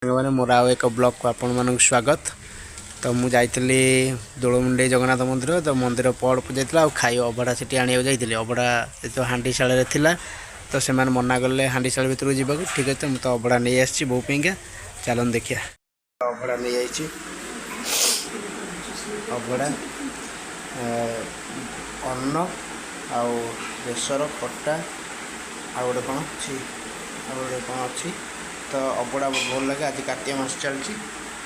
मैंने मोर आउ एक ब्लॉग को आपण मानक स्वागत। तो मुझे जाइली दोलमुंडे जगन्नाथ मंदिर। तो मंदिर पड़ जाइला खाई अबड़ा से आने जाइए अबड़ा तो हांडी शाल था। तो से मना कले हांडी शाल भर जावाक ठीक है। मुझे तो अबड़ा नहीं आसी बो पाइंका चलन देखिया। अबड़ा नहीं आई अबड़ा अन्न आउ बेसर खट्टा आ गोटे कौन अच्छी कौन अच्छी। तो अबड़ा बहुत भल लगे। आज कार्तिक मास चलती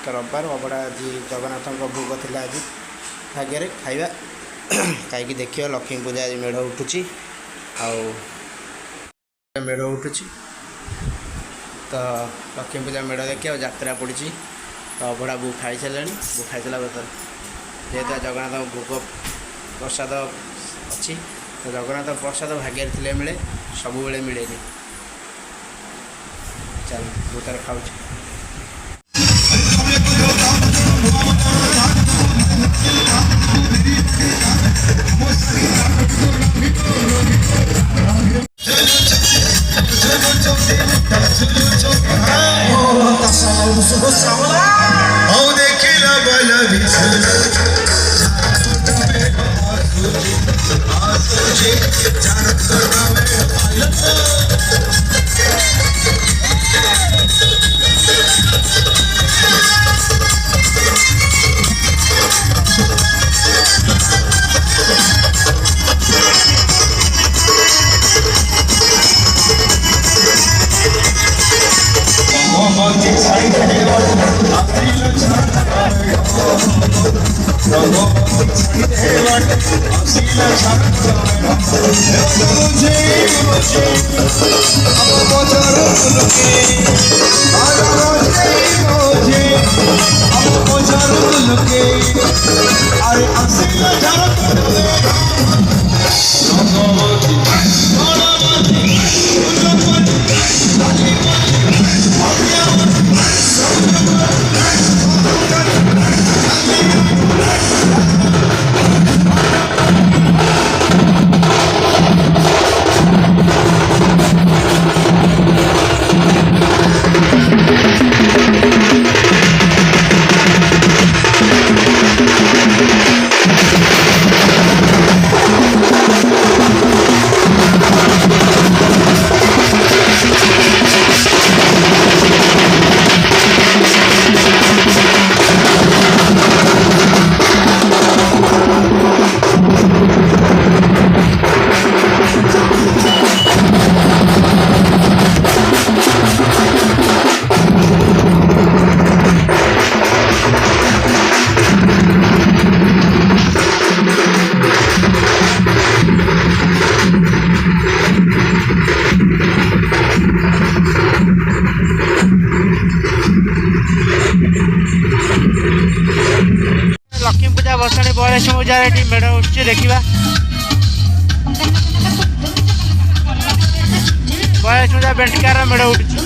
तो रविवार अबड़ा आज जगन्नाथ भोग थी। आज भाग्य खाଇବା खाई देखिए लक्ष्मी पूजा आज मेढ़ उठुची मेढ़ उठुची। तो लक्ष्मी पूजा मेढ़ देखिए यात्रा पड़ी। तो अबड़ा बो खाई सारे बो खाई सारा जेहेतु जगन्नाथ भोग प्रसाद अच्छी। तो जगन्नाथ प्रसाद भाग्य थे मिले सब बेले मिले। चल भूतार खाऊ लक्ष्मी पूजा बसाणी 42 पूजा मेढ़ उठुची देखा। 42 पूजा बेंटकार मेढ़ उठुची।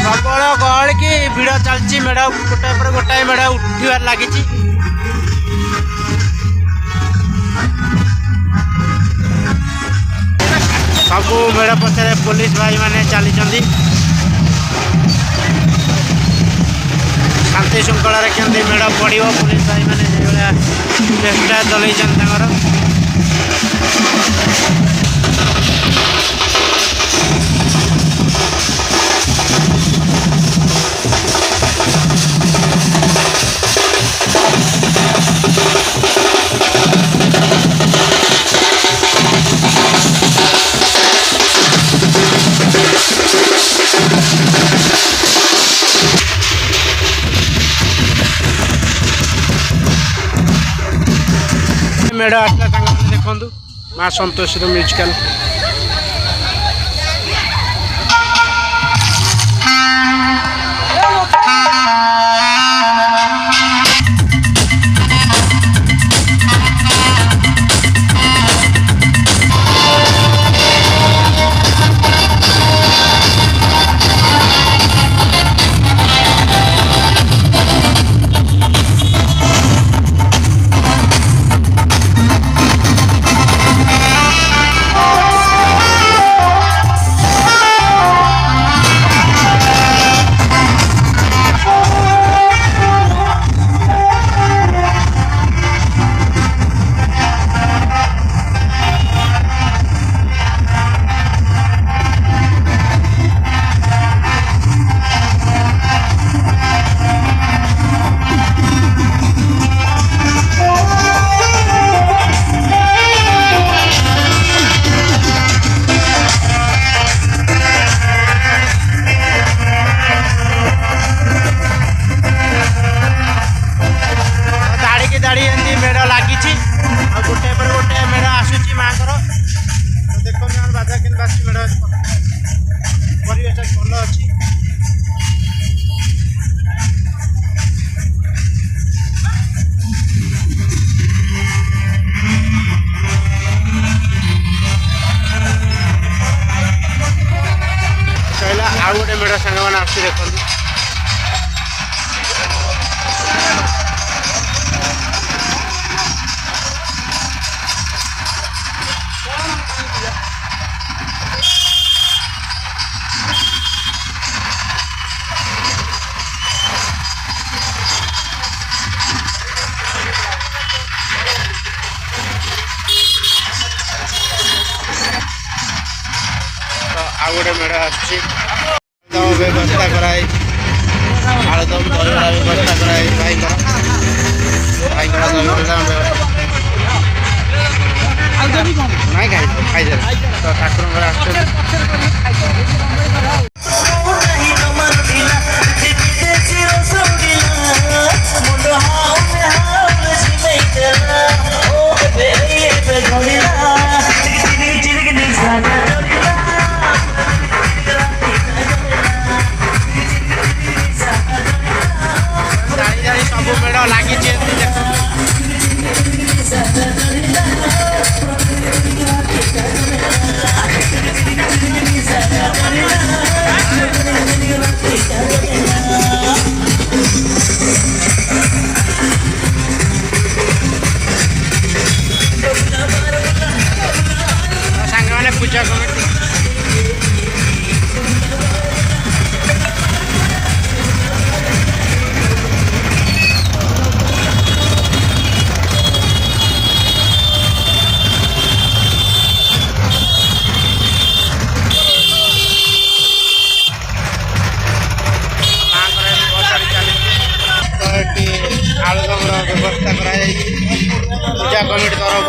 प्रबल गहल की भिड़ चलती मेढ़ गोटाए पर गोटाए मेढ़ उठार लगी सब मेढ़ पछे पुलिस भाई माने चली शांति श्रृंखला केमती मेढ़ पड़ो पुलिस भाई मैंने चेष्टा चल मेढ़ आसला देखु माँ संतोषी म्यूजिकल मेढ़ लगी गोटे पर गोटे मेढ़ आसूची माँ देखो बाजा के मेढ़ परिवेश भल अच्छी कहला आउ गोटे मेढ़ सांग मैंने आस देखो आ गोटे मेढ़ आदम व्यवस्था कराई आलुदम दहीबड़ा व्यवस्था कराई भाई नहीं खाई तो ठाकुर सब मेढ़ लगी सांग मैंने पूजा कमिटी आलुदम व्यवस्था कराई पूजा कमिटी तरफ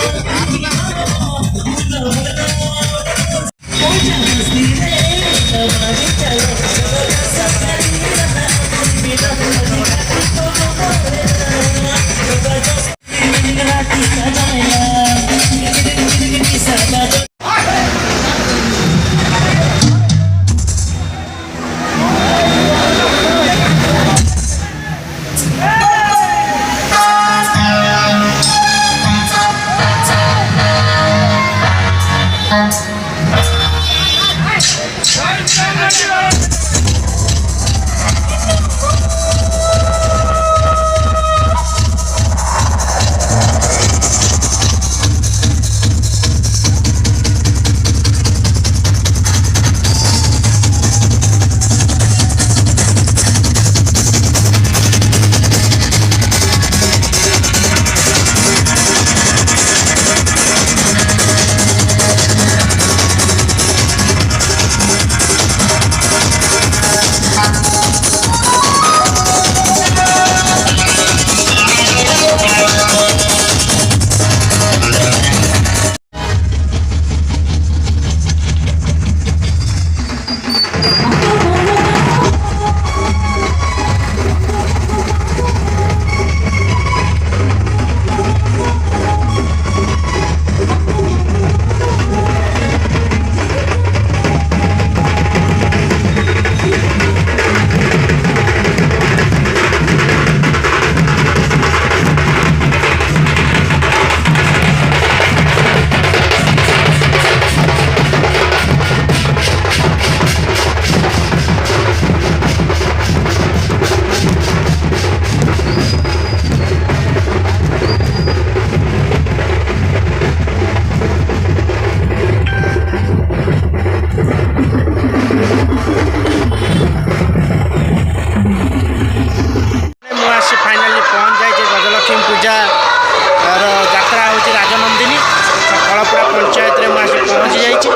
ଯାତ୍ରା ପଞ୍ଚାୟତରେ ମୁଁ ଆସି ପହଞ୍ଚି ଯାଇଛି।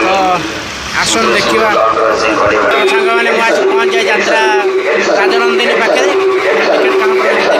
ତ ଆସନ୍ତୁ ଦେଖିବା ସାଙ୍ଗମାନେ, ମୁଁ ଆସି ପହଞ୍ଚି ଯାଇ ଯାତ୍ରା ରାଜନନ୍ଦିନୀ ପାଖରେ ଟିକେଟ୍ କାଉଣ୍ଟର